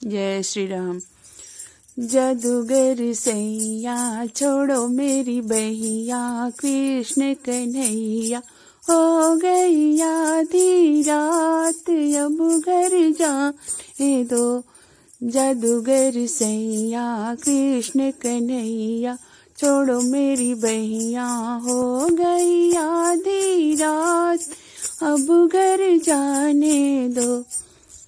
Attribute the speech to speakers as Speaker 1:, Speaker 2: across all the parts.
Speaker 1: जय श्री राम। जादूगर सैया छोड़ो मेरी बहिया, कृष्ण कन्हैया हो गई आधी रात, अब घर जाने दो। जादूगर सैया कृष्ण कन्हैया छोड़ो मेरी बहिया, हो गई आधी रात, अब घर जाने दो।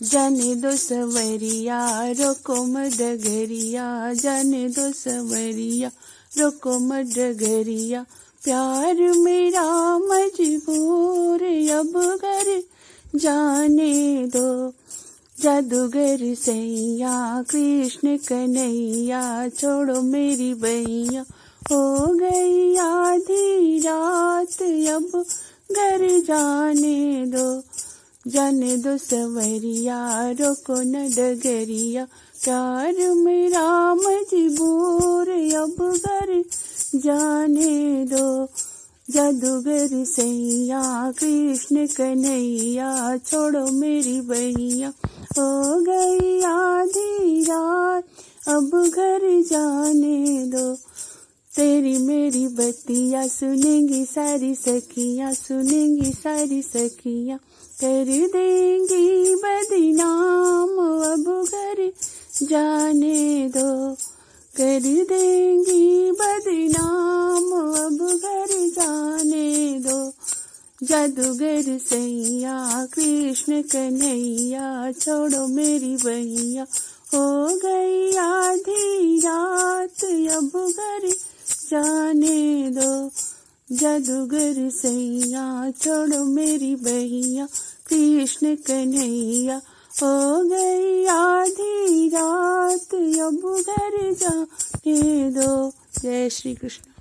Speaker 1: जाने दो सवरिया रोको मत डगरिया, जाने दो सवरिया रोको मत डगरिया, प्यार मेरा मजबूर, अब घर जाने दो। जादूगर सैया कृष्ण कन्हैया छोड़ो मेरी बहिया, हो गई आधी रात, अब घर जाने दो। जाने दो सवरिया रोको न डगरिया, प्यार मेरा मजबूर, अब घर जाने दो। जादूगर सैया कृष्ण कन्हैया छोड़ो मेरी बहिया, हो गई आधी रात, अब घर जाने दो। तेरी मेरी बत्तियाँ सुनेंगी सारी सखियाँ, सुनेंगी सारी सखियाँ, कर देंगी बदनाम, अब घर जाने दो। कर देंगी बदनाम, अब घर जाने दो। जादूगर सैया कृष्ण कन्हैया छोड़ो मेरी बहिया, हो गई आधी रात, अब घर जाने दो। जादूगर सैया छोड़ो मेरी बहिया, कृष्ण कन्हैया हो गई आधी रात, अब घर जाने दो। जय श्री कृष्ण।